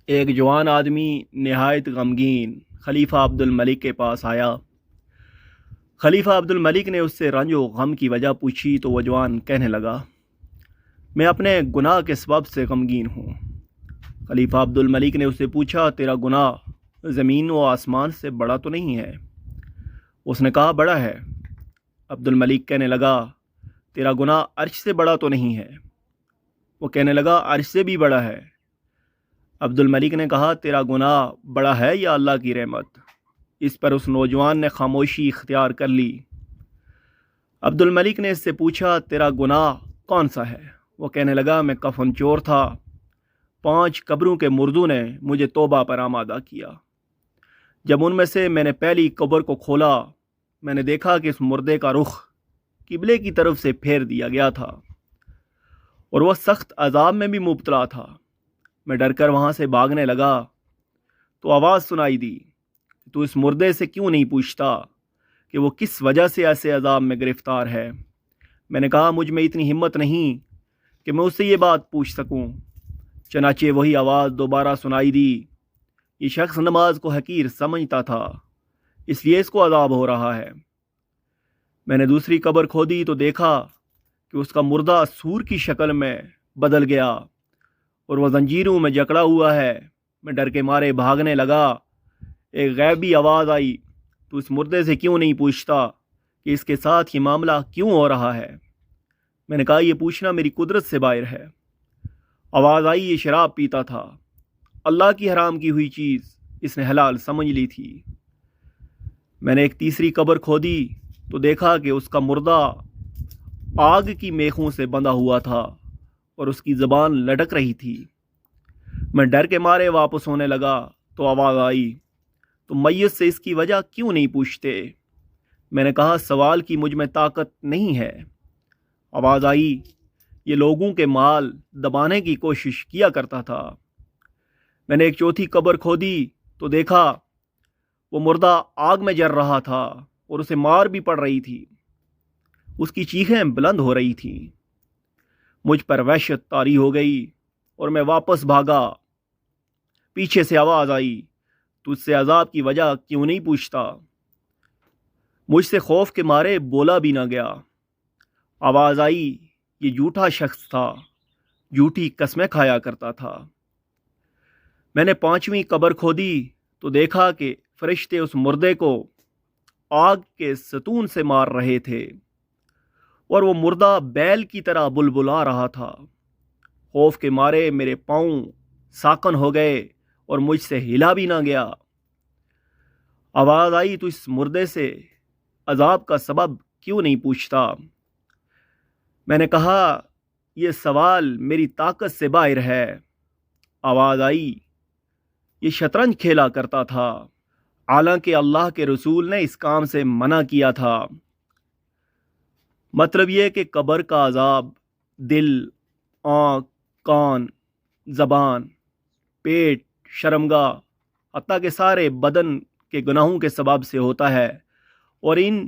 ایک جوان آدمی نہایت غمگین خلیفہ عبد الملک کے پاس آیا۔ خلیفہ عبد الملک نے اس سے رنج و غم کی وجہ پوچھی تو وہ جوان کہنے لگا، میں اپنے گناہ کے سبب سے غمگین ہوں۔ خلیفہ عبد الملک نے اس سے پوچھا، تیرا گناہ زمین و آسمان سے بڑا تو نہیں ہے؟ اس نے کہا، بڑا ہے۔ عبد الملک کہنے لگا، تیرا گناہ عرش سے بڑا تو نہیں ہے؟ وہ کہنے لگا، عرش سے بھی بڑا ہے۔ عبد الملک نے کہا، تیرا گناہ بڑا ہے یا اللہ کی رحمت؟ اس پر اس نوجوان نے خاموشی اختیار کر لی۔ عبد الملک نے اس سے پوچھا، تیرا گناہ کون سا ہے؟ وہ کہنے لگا، میں کفن چور تھا، 5 قبروں کے مردوں نے مجھے توبہ پر آمادہ کیا۔ جب ان میں سے میں نے پہلی قبر کو کھولا، میں نے دیکھا کہ اس مردے کا رخ قبلے کی طرف سے پھیر دیا گیا تھا اور وہ سخت عذاب میں بھی مبتلا تھا۔ میں ڈر کر وہاں سے بھاگنے لگا تو آواز سنائی دی، تو اس مردے سے کیوں نہیں پوچھتا کہ وہ کس وجہ سے ایسے عذاب میں گرفتار ہے؟ میں نے کہا، مجھ میں اتنی ہمت نہیں کہ میں اس سے یہ بات پوچھ سکوں۔ چنانچہ وہی آواز دوبارہ سنائی دی، یہ شخص نماز کو حقیر سمجھتا تھا، اس لیے اس کو عذاب ہو رہا ہے۔ میں نے دوسری قبر کھودی تو دیکھا کہ اس کا مردہ سور کی شکل میں بدل گیا اور وہ زنجیروں میں جکڑا ہوا ہے۔ میں ڈر کے مارے بھاگنے لگا۔ ایک غیبی آواز آئی، تو اس مردے سے کیوں نہیں پوچھتا کہ اس کے ساتھ یہ معاملہ کیوں ہو رہا ہے؟ میں نے کہا، یہ پوچھنا میری قدرت سے باہر ہے۔ آواز آئی، یہ شراب پیتا تھا، اللہ کی حرام کی ہوئی چیز اس نے حلال سمجھ لی تھی۔ میں نے ایک تیسری قبر کھودی تو دیکھا کہ اس کا مردہ آگ کی میخوں سے بندھا ہوا تھا اور اس کی زبان لٹک رہی تھی۔ میں ڈر کے مارے واپس ہونے لگا تو آواز آئی، تم میت سے اس کی وجہ کیوں نہیں پوچھتے؟ میں نے کہا، سوال کی مجھ میں طاقت نہیں ہے۔ آواز آئی، یہ لوگوں کے مال دبانے کی کوشش کیا کرتا تھا۔ میں نے ایک چوتھی قبر کھودی تو دیکھا وہ مردہ آگ میں جل رہا تھا اور اسے مار بھی پڑ رہی تھی، اس کی چیخیں بلند ہو رہی تھیں۔ مجھ پر وحشت طاری ہو گئی اور میں واپس بھاگا۔ پیچھے سے آواز آئی، تجھ سے عذاب کی وجہ کیوں نہیں پوچھتا؟ مجھ سے خوف کے مارے بولا بھی نہ گیا۔ آواز آئی، یہ جھوٹا شخص تھا، جھوٹی قسمیں کھایا کرتا تھا۔ میں نے 5ویں قبر کھودی تو دیکھا کہ فرشتے اس مردے کو آگ کے ستون سے مار رہے تھے اور وہ مردہ بیل کی طرح بلبلا رہا تھا۔ خوف کے مارے میرے پاؤں ساکن ہو گئے اور مجھ سے ہلا بھی نہ گیا۔ آواز آئی، تو اس مردے سے عذاب کا سبب کیوں نہیں پوچھتا؟ میں نے کہا، یہ سوال میری طاقت سے باہر ہے۔ آواز آئی، یہ شطرنج کھیلا کرتا تھا، حالانکہ اللہ کے رسول نے اس کام سے منع کیا تھا۔ مطلب یہ کہ قبر کا عذاب دل، آنکھ، کان، زبان، پیٹ، شرمگاہ، حتیٰ کہ سارے بدن کے گناہوں کے سبب سے ہوتا ہے، اور ان